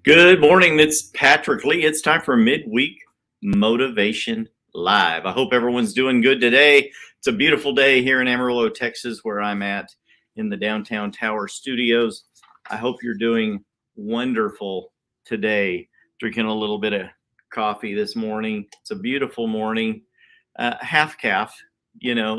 Good morning. It's Patrick Lee. It's time for Midweek Motivation Live. I hope everyone's doing good today. It's a beautiful day here in Amarillo, Texas, where I'm at in the downtown Tower Studios. I hope you're doing wonderful today. Drinking a little bit of coffee this morning. It's a beautiful morning. Half calf,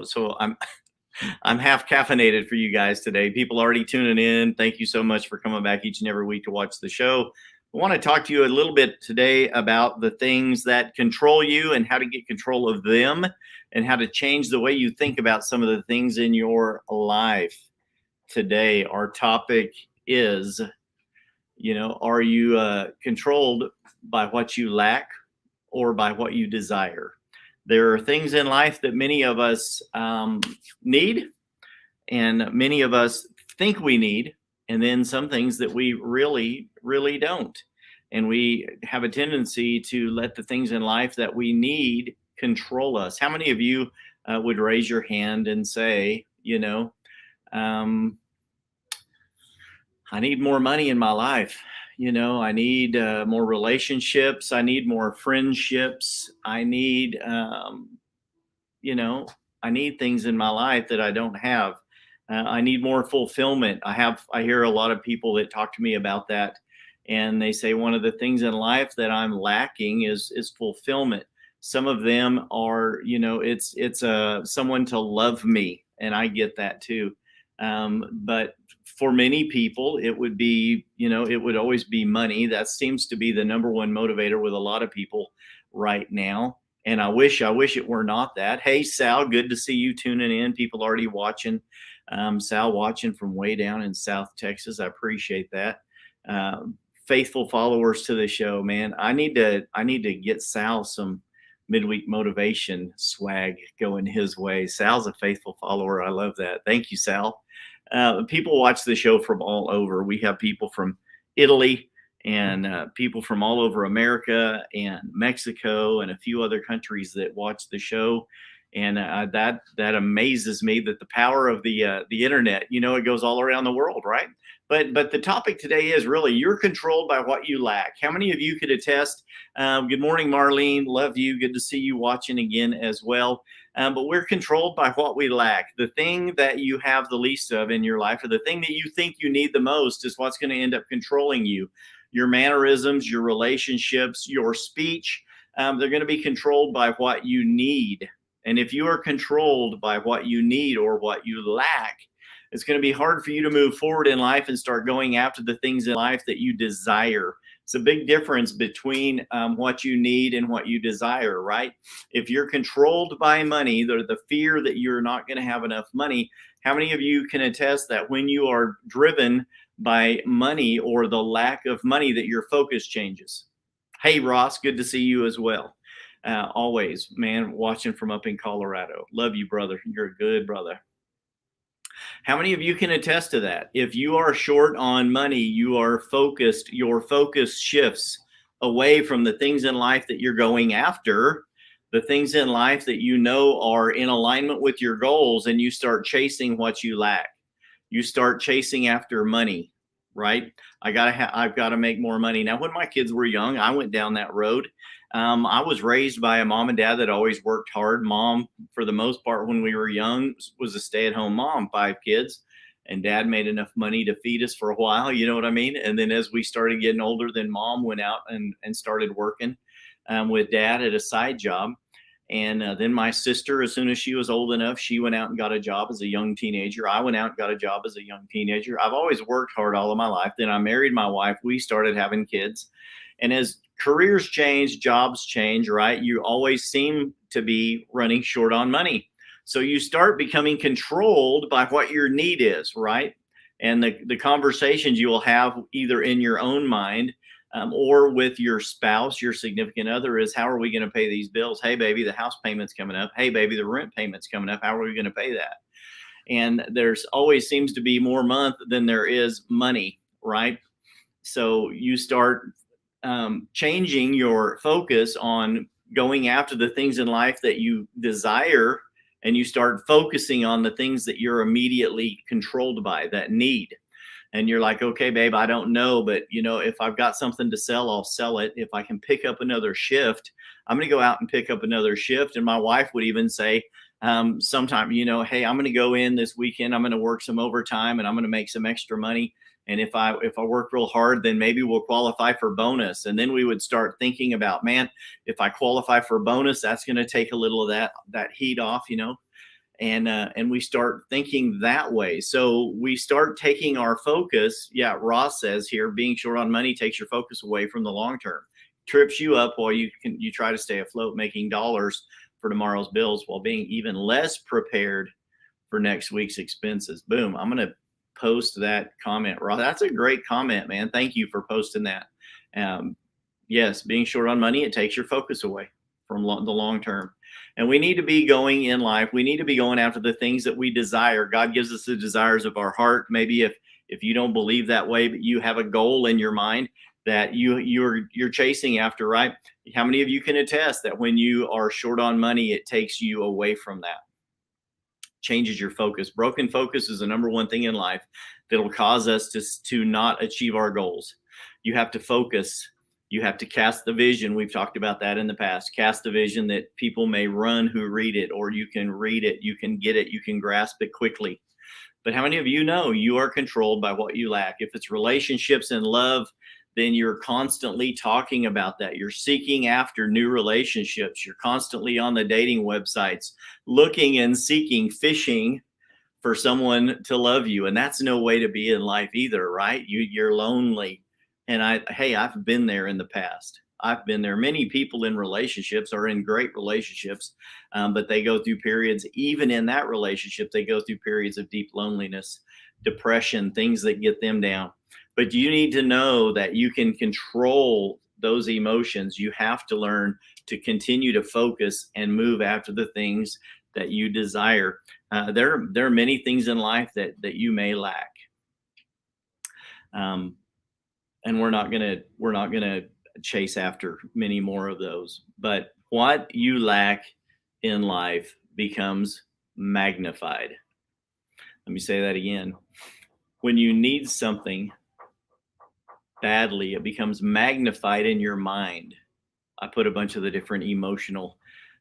so I'm half caffeinated for you guys today. People already tuning in. Thank you so much for coming back each and every week to watch the show. I want to talk to you a little bit today about the things that control you and how to get control of them and how to change the way you think about some of the things in your life. Today, our topic is, are you controlled by what you lack or by what you desire? There are things in life that many of us need, and many of us think we need, and then some things that we really, really don't. And we have a tendency to let the things in life that we need control us. How many of you would raise your hand and say, I need more money in my life. I need more relationships. I need more friendships. I need, I need things in my life that I don't have. I need more fulfillment. I hear a lot of people that talk to me about that. And they say one of the things in life that I'm lacking is fulfillment. Some of them are, it's someone to love me. And I get that too. But for many people, it would be, it would always be money. That seems to be the number one motivator with a lot of people right now. And I wish it were not that. Hey, Sal, good to see you tuning in. People already watching. Sal watching from way down in South Texas. I appreciate that. Faithful followers to the show, man. I need to get Sal some midweek motivation swag going his way. Sal's a faithful follower. I love that. Thank you, Sal. People watch the show from all over. We have people from Italy and people from all over America and Mexico and a few other countries that watch the show. And that amazes me, that the power of the internet, it goes all around the world, right? But the topic today is really, you're controlled by what you lack. How many of you could attest? Good morning, Marlene. Love you. Good to see you watching again as well. But we're controlled by what we lack. The thing that you have the least of in your life, or the thing that you think you need the most, is what's going to end up controlling you. Your mannerisms, your relationships, your speech, they're going to be controlled by what you need. And if you are controlled by what you need or what you lack, it's going to be hard for you to move forward in life and start going after the things in life that you desire. It's a big difference between what you need and what you desire, right? If you're controlled by money, the fear that you're not going to have enough money, how many of you can attest that when you are driven by money or the lack of money, that your focus changes? Hey, Ross, good to see you as well. Always, man, watching from up in Colorado. Love you, brother. You're a good brother. How many of you can attest to that? If you are short on money, you are focused, your focus shifts away from the things in life that you're going after, the things in life that are in alignment with your goals, and you start chasing what you lack. You start chasing after money, right? I've got to make more money. Now, when my kids were young, I went down that road. I was raised by a mom and dad that always worked hard. Mom, for the most part, when we were young, was a stay-at-home mom, 5 kids, and dad made enough money to feed us for a while. You know what I mean? And then as we started getting older, then mom went out and started working with dad at a side job. And then my sister, as soon as she was old enough, she went out and got a job as a young teenager. I went out and got a job as a young teenager. I've always worked hard all of my life. Then I married my wife. We started having kids. And as careers change, jobs change, right? You always seem to be running short on money. So you start becoming controlled by what your need is, right? And the conversations you will have either in your own mind or with your spouse, your significant other, is, how are we going to pay these bills? Hey, baby, the house payment's coming up. Hey, baby, the rent payment's coming up. How are we going to pay that? And there's always seems to be more month than there is money, right? So you start changing your focus on going after the things in life that you desire, and you start focusing on the things that you're immediately controlled by, that need. and you're like, okay, babe, I don't know, but if I've got something to sell, I'll sell it. If I can pick up another shift, I'm going to go out and pick up another shift. And my wife would even say, sometime, hey, I'm going to go in this weekend, I'm going to work some overtime and I'm going to make some extra money. And if I work real hard, then maybe we'll qualify for bonus. And then we would start thinking about, man, if I qualify for bonus, that's going to take a little of that heat off, and we start thinking that way. So we start taking our focus. Yeah, Ross says here, being short on money takes your focus away from the long term, trips you up while you try to stay afloat, making dollars for tomorrow's bills while being even less prepared for next week's expenses. Boom. I'm going to post that comment, Ross. That's a great comment, man. Thank you for posting that. Yes, being short on money, it takes your focus away from the long term. And we need to be going in life. We need to be going after the things that we desire. God gives us the desires of our heart. Maybe if you don't believe that way, but you have a goal in your mind that you're chasing after, right? How many of you can attest that when you are short on money, it takes you away from that? Changes your focus. Broken focus is the number one thing in life that'll cause us to not achieve our goals. You have to focus. You have to cast the vision. We've talked about that in the past. Cast the vision that people may run who read it, or you can read it, you can get it, you can grasp it quickly. But how many of you know you are controlled by what you lack? If it's relationships and love, then you're constantly talking about that. You're seeking after new relationships. You're constantly on the dating websites, looking and seeking, fishing for someone to love you. And that's no way to be in life either, right? You're lonely. And I've been there in the past. I've been there. Many people in relationships are in great relationships, but they go through periods, even in that relationship, they go through periods of deep loneliness, depression, things that get them down. But you need to know that you can control those emotions. You have to learn to continue to focus and move after the things that you desire. There are many things in life that you may lack. And we're not gonna chase after many more of those. But what you lack in life becomes magnified. Let me say that again. When you need something badly, it becomes magnified in your mind. I put a bunch of the different emotional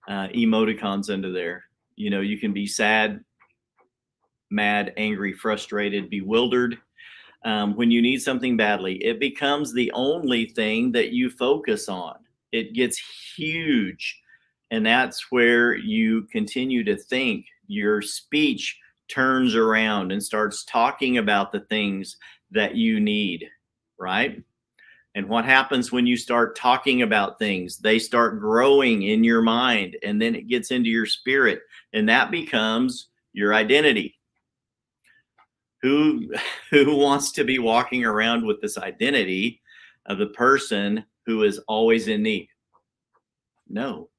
emoticons into there. You can be sad, mad, angry, frustrated, bewildered. When you need something badly, it becomes the only thing that you focus on. It gets huge. And that's where you continue to think. Your speech turns around and starts talking about the things that you need, right? And what happens when you start talking about things? They start growing in your mind, and then it gets into your spirit, and that becomes your identity. Who wants to be walking around with this identity of the person who is always in need? No,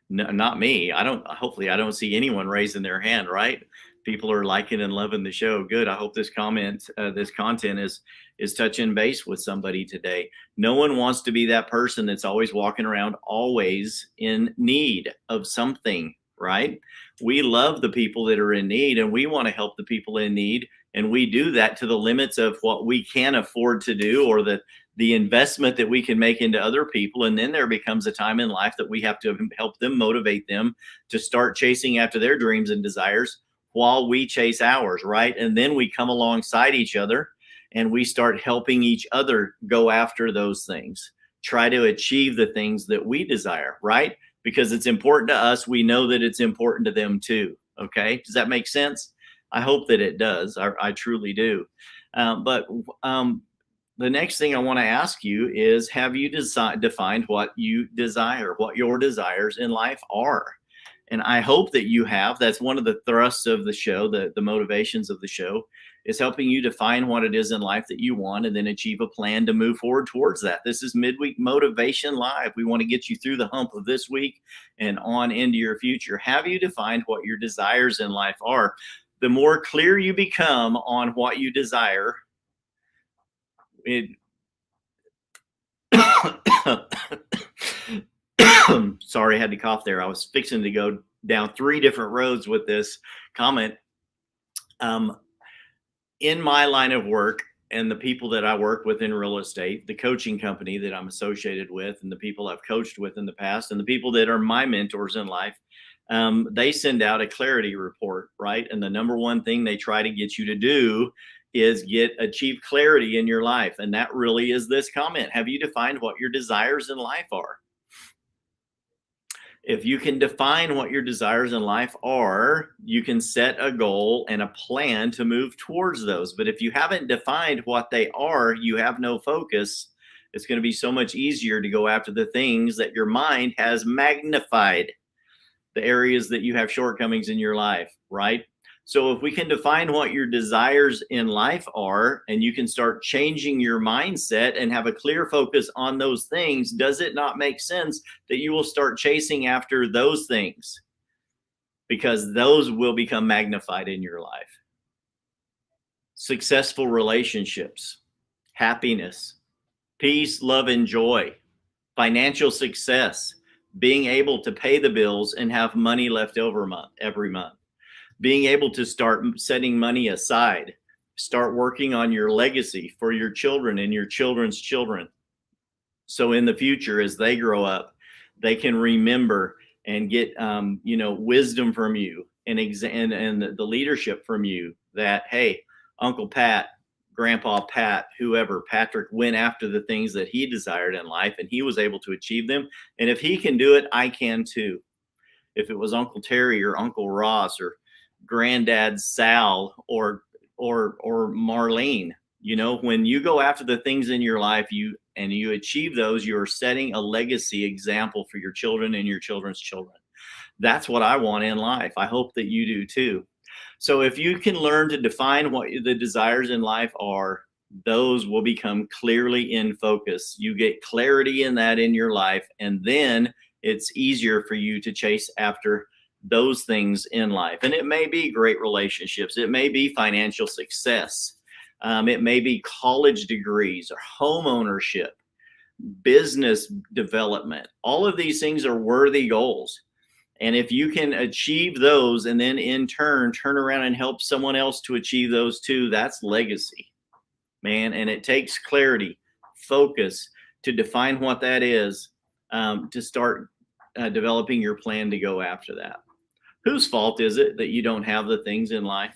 not me. Hopefully I don't see anyone raising their hand, right? People are liking and loving the show. Good. I hope this content is touching base with somebody today. No one wants to be that person that's always walking around, always in need of something, right? We love the people that are in need, and we want to help the people in need. And we do that to the limits of what we can afford to do, or the investment that we can make into other people. And then there becomes a time in life that we have to help them, motivate them to start chasing after their dreams and desires while we chase ours, right? And then we come alongside each other and we start helping each other go after those things, try to achieve the things that we desire, right? Because it's important to us. We know that it's important to them too. Okay. Does that make sense? I hope that it does. I truly do. But the next thing I want to ask you is, have you defined what you desire, what your desires in life are? And I hope that you have. That's one of the thrusts of the show, the motivations of the show, is helping you define what it is in life that you want and then achieve a plan to move forward towards that. This is Midweek Motivation Live. We want to get you through the hump of this week and on into your future. Have you defined what your desires in life are? The more clear you become on what you desire, sorry, I had to cough there. I was fixing to go down 3 different roads with this comment. In my line of work, and the people that I work with in real estate, the coaching company that I'm associated with, and the people I've coached with in the past, and the people that are my mentors in life, they send out a clarity report, right? And the number one thing they try to get you to do is achieve clarity in your life. And that really is this comment: have you defined what your desires in life are? If you can define what your desires in life are, you can set a goal and a plan to move towards those. But if you haven't defined what they are, you have no focus. It's going to be so much easier to go after the things that your mind has magnified, the areas that you have shortcomings in your life, right? So if we can define what your desires in life are, and you can start changing your mindset and have a clear focus on those things, does it not make sense that you will start chasing after those things? Because those will become magnified in your life. Successful relationships, happiness, peace, love, and joy, financial success, being able to pay the bills and have money left over every month, being able to start setting money aside, start working on your legacy for your children and your children's children. So in the future, as they grow up, they can remember and get, wisdom from you and the leadership from you that, hey, Uncle Pat, Grandpa Pat, whoever, Patrick went after the things that he desired in life and he was able to achieve them. And if he can do it, I can too. If it was Uncle Terry or Uncle Ross or Granddad Sal or Marlene, when you go after the things in your life, you achieve those, you're setting a legacy example for your children and your children's children. That's what I want in life. I hope that you do too. So if you can learn to define what the desires in life are, those will become clearly in focus. You get clarity in that in your life, and then it's easier for you to chase after those things in life. And it may be great relationships. It may be financial success. It may be college degrees or home ownership, business development. All of these things are worthy goals. And if you can achieve those and then in turn around and help someone else to achieve those too, that's legacy, man. And it takes clarity, focus to define what that is, to start developing your plan to go after that. Whose fault is it that you don't have the things in life?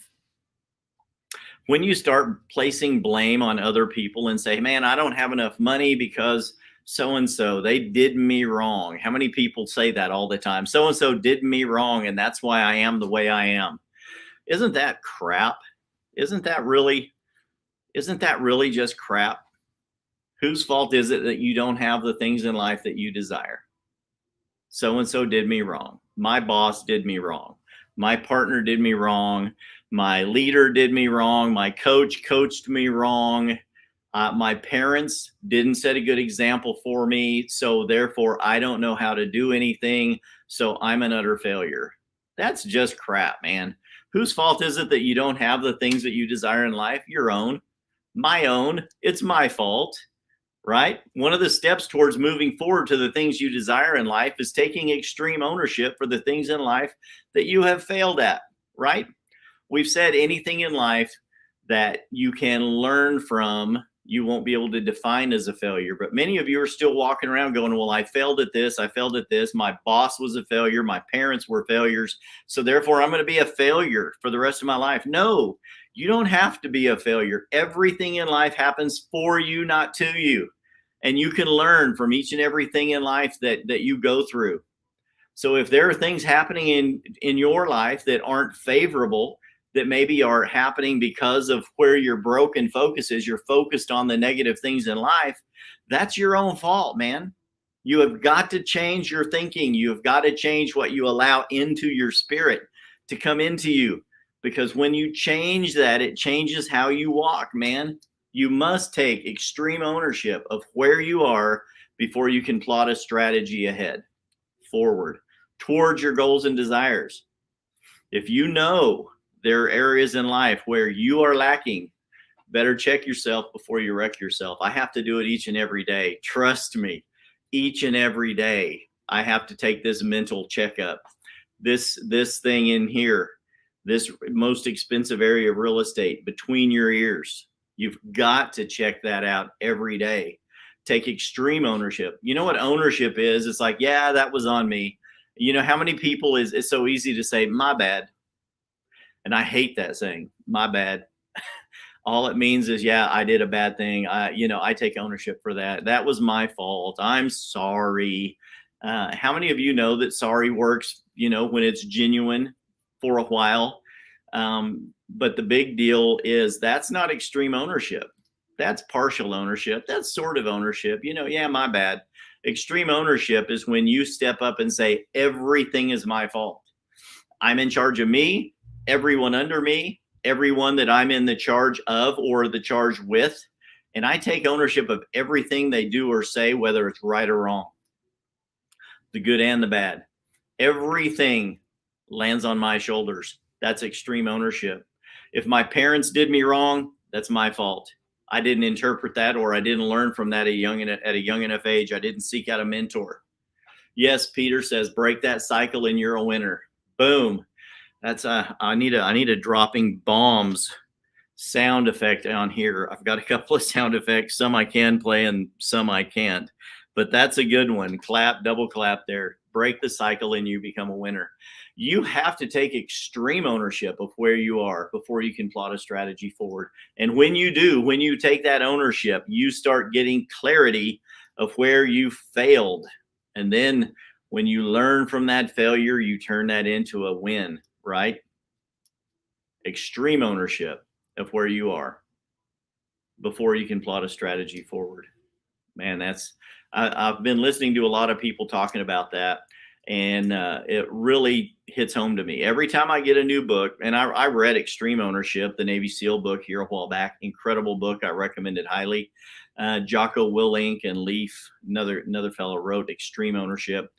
When you start placing blame on other people and say, man, I don't have enough money because so-and-so, they did me wrong. How many people say that all the time? So-and-so did me wrong, and that's why I am the way I am. Isn't that crap? Isn't that really just crap? Whose fault is it that you don't have the things in life that you desire? So-and-so did me wrong. My boss did me wrong. My partner did me wrong. My leader did me wrong. My coach coached me wrong. My parents didn't set a good example for me. So therefore, I don't know how to do anything. So I'm an utter failure. That's just crap, man. Whose fault is it that you don't have the things that you desire in life? Your own, my own. It's my fault. Right? One of the steps towards moving forward to the things you desire in life is taking extreme ownership for the things in life that you have failed at, right? We've said anything in life that you can learn from, you won't be able to define as a failure. But many of you are still walking around going, well, I failed at this. I failed at this. My boss was a failure. My parents were failures. So therefore, I'm going to be a failure for the rest of my life. No, you don't have to be a failure. Everything in life happens for you, not to you. And you can learn from each and everything in life that you go through. So if there are things happening in your life that aren't favorable, that maybe are happening because of where your broken focus is, you're focused on the negative things in life, that's your own fault, man. You have got to change your thinking. You have got to change what you allow into your spirit to come into you. Because when you change that, it changes how you walk, man. You must take extreme ownership of where you are before you can plot a strategy ahead, forward, towards your goals and desires. If you know there are areas in life where you are lacking, better check yourself before you wreck yourself. I have to do it each and every day. Trust me, each and every day, I have to take this mental checkup. This thing in here, this most expensive area of real estate between your ears. You've got to check that out every day. Take extreme ownership. You know what ownership is? It's like, yeah, that was on me. You know, how many people it's so easy to say, my bad. And I hate that saying, my bad. All it means is, yeah, I did a bad thing. I take ownership for that. That was my fault. I'm sorry. How many of you know that sorry works, when it's genuine for a while? But the big deal is that's not extreme ownership. That's partial ownership. That's sort of ownership. Yeah, my bad. Extreme ownership is when you step up and say, everything is my fault. I'm in charge of me, everyone under me, everyone that I'm in the charge of or the charge with. And I take ownership of everything they do or say, whether it's right or wrong, the good and the bad. Everything lands on my shoulders. That's extreme ownership. If my parents did me wrong, that's my fault. I didn't interpret that, or I didn't learn from that at a young enough age. I didn't seek out a mentor. Yes, Peter says, break that cycle and you're a winner. Boom. That's I need a dropping bombs sound effect on here. I've got a couple of sound effects. Some I can play and some I can't. But that's a good one. Clap, double clap there. Break the cycle and you become a winner. You have to take extreme ownership of where you are before you can plot a strategy forward. And when you do, when you take that ownership, you start getting clarity of where you failed. And then when you learn from that failure, you turn that into a win, right? Extreme ownership of where you are before you can plot a strategy forward. Man, I've been listening to a lot of people talking about that, and it really hits home to me. Every time I get a new book, and I read Extreme Ownership, the Navy SEAL book here a while back, incredible book. I recommend it highly. Jocko Willink and Leaf, another fellow, wrote Extreme Ownership.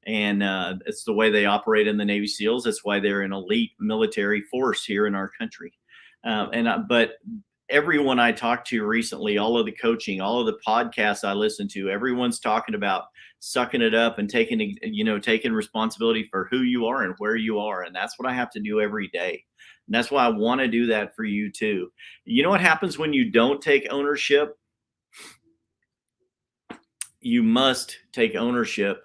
And it's the way they operate in the Navy SEALs. That's why they're an elite military force here in our country. But everyone I talked to recently, all of the coaching, all of the podcasts I listen to, everyone's talking about sucking it up and taking responsibility for who you are and where you are. And that's what I have to do every day. And that's why I want to do that for you too. You know what happens when you don't take ownership? You must take ownership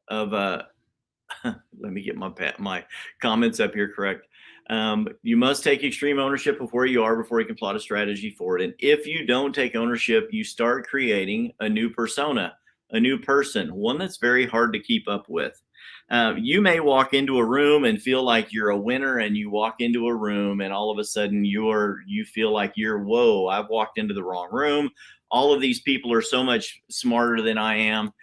of let me get my comments up here correct. You must take extreme ownership of where you are before you can plot a strategy for it. And if you don't take ownership, you start creating a new persona, a new person, one that's very hard to keep up with. You may walk into a room and feel like you're a winner, and you walk into a room and all of a sudden you feel like whoa, I've walked into the wrong room. All of these people are so much smarter than I am.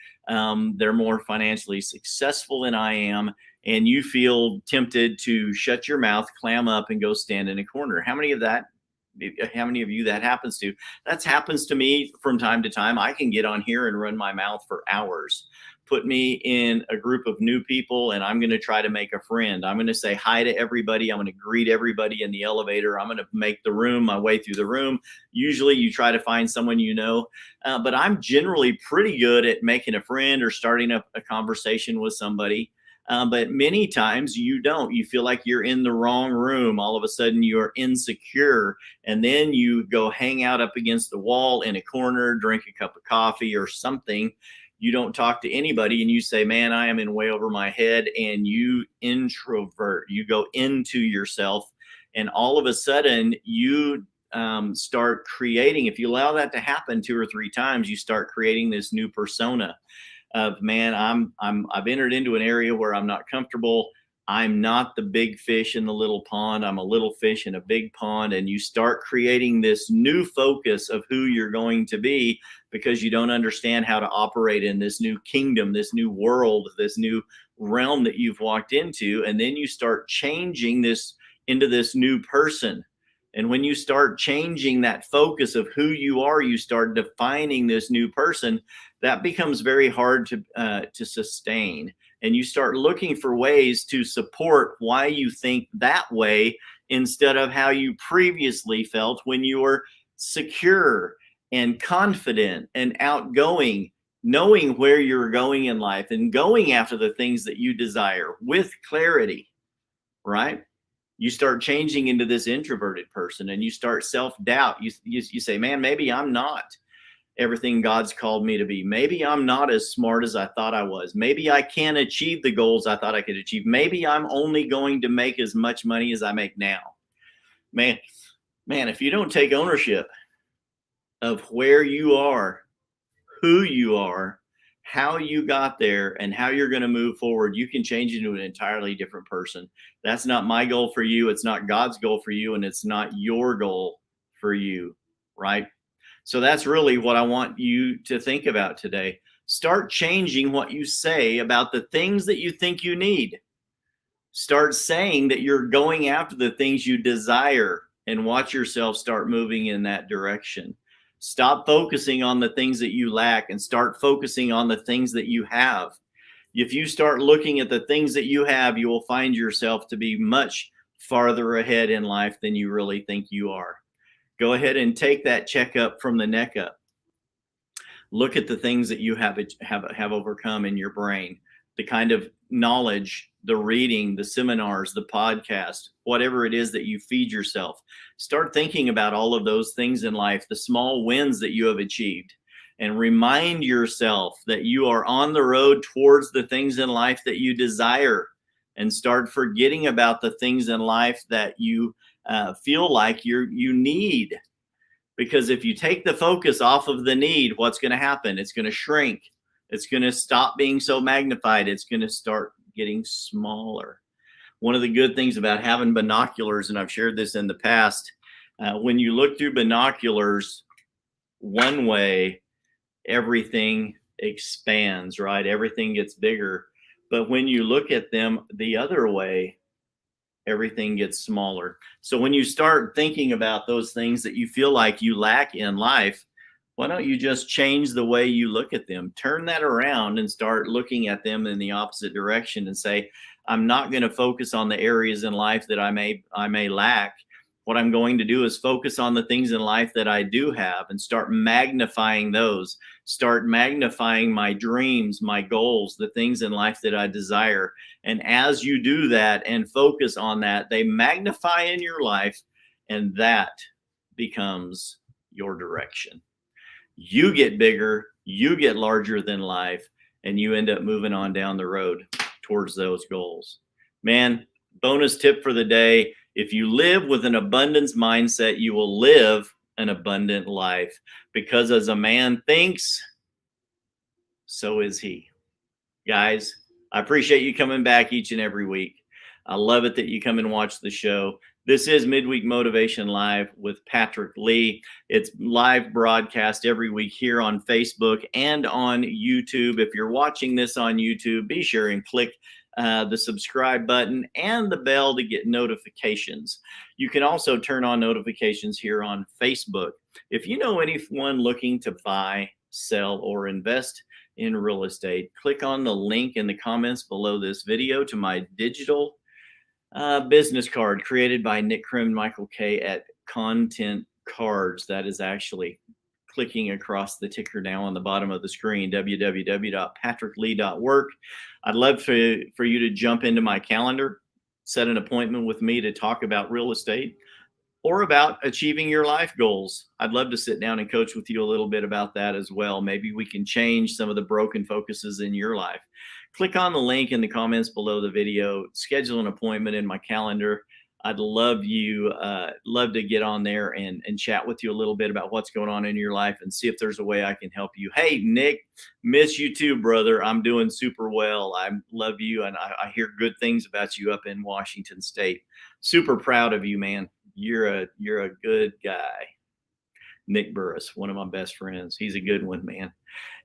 They're more financially successful than I am. And you feel tempted to shut your mouth, clam up, and go stand in a corner. How many of you that happens to? That happens to me from time to time. I can get on here and run my mouth for hours. Put me in a group of new people and I'm going to try to make a friend. I'm going to say hi to everybody. I'm going to greet everybody in the elevator. I'm going to make my way through the room. Usually you try to find someone but I'm generally pretty good at making a friend or starting up a conversation with somebody. But many times you don't. You feel like you're in the wrong room. All of a sudden you're insecure. And then you go hang out up against the wall in a corner, drink a cup of coffee or something. You don't talk to anybody and you say, man, I am in way over my head. And you introvert. You go into yourself. And all of a sudden you start creating, if you allow that to happen 2 or 3 times, you start creating this new persona of, man, I've entered into an area where I'm not comfortable. I'm not the big fish in the little pond. I'm a little fish in a big pond. And you start creating this new focus of who you're going to be because you don't understand how to operate in this new kingdom, this new world, this new realm that you've walked into. And then you start changing this into this new person. And when you start changing that focus of who you are, you start defining this new person. That becomes very hard to sustain. And you start looking for ways to support why you think that way instead of how you previously felt when you were secure and confident and outgoing, knowing where you're going in life and going after the things that you desire with clarity, right? You start changing into this introverted person, and you start self-doubt. You say, man, maybe I'm not everything God's called me to be. Maybe I'm not as smart as I thought I was. Maybe I can't achieve the goals I thought I could achieve. Maybe I'm only going to make as much money as I make now. Man, if you don't take ownership of where you are, who you are, how you got there, and how you're going to move forward, you can change into an entirely different person. That's not my goal for you. It's not God's goal for you, and it's not your goal for you, right? So that's really what I want you to think about today. Start changing what you say about the things that you think you need. Start saying that you're going after the things you desire, and watch yourself start moving in that direction. Stop focusing on the things that you lack and start focusing on the things that you have. If you start looking at the things that you have, you will find yourself to be much farther ahead in life than you really think you are. Go ahead and take that checkup from the neck up. Look at the things that you have overcome in your brain, the kind of knowledge, the reading, the seminars, the podcast, whatever it is that you feed yourself. Start thinking about all of those things in life, the small wins that you have achieved, and remind yourself that you are on the road towards the things in life that you desire, and start forgetting about the things in life that you feel like you need. Because if you take the focus off of the need, what's going to happen? It's going to shrink. It's going to stop being so magnified. It's going to start getting smaller. One of the good things about having binoculars, and I've shared this in the past, when you look through binoculars one way, everything expands, right? Everything gets bigger. But when you look at them the other way, everything gets smaller. So when you start thinking about those things that you feel like you lack in life, why don't you just change the way you look at them? Turn that around and start looking at them in the opposite direction and say, I'm not going to focus on the areas in life that I may lack. What I'm going to do is focus on the things in life that I do have and start magnifying those. Start magnifying my dreams, my goals, the things in life that I desire. And as you do that and focus on that, they magnify in your life, and that becomes your direction. You get bigger, you get larger than life, and you end up moving on down the road towards those goals. Man, bonus tip for the day. If you live with an abundance mindset, you will live an abundant life, because as a man thinks, so is he. Guys, I appreciate you coming back each and every week. I love it that you come and watch the show. This is Midweek Motivation Live with Patrick Lee. It's live broadcast every week here on Facebook and on YouTube. If you're watching this on YouTube, be sure and click the subscribe button and the bell to get notifications. You can also turn on notifications here on Facebook. If you know anyone looking to buy, sell, or invest in real estate, click on the link in the comments below this video to my digital business card created by Nick Krim and Michael K at Content Cardz. That is actually clicking across the ticker now on the bottom of the screen, www.patricklee.work. I'd love for you to jump into my calendar, set an appointment with me to talk about real estate or about achieving your life goals. I'd love to sit down and coach with you a little bit about that as well. Maybe we can change some of the broken focuses in your life. Click on the link in the comments below the video, schedule an appointment in my calendar. I'd love to get on there and chat with you a little bit about what's going on in your life and see if there's a way I can help you. Hey, Nick, miss you too, brother. I'm doing super well. I love you, and I hear good things about you up in Washington State. Super proud of you, man. You're a good guy. Nick Burris, one of my best friends. He's a good one, man.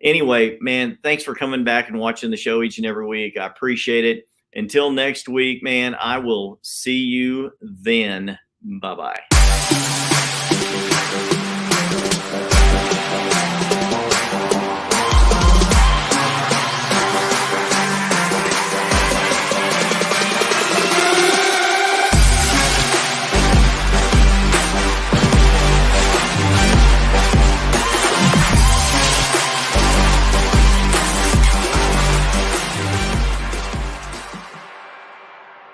Anyway, man, thanks for coming back and watching the show each and every week. I appreciate it. Until next week, man, I will see you then. Bye-bye.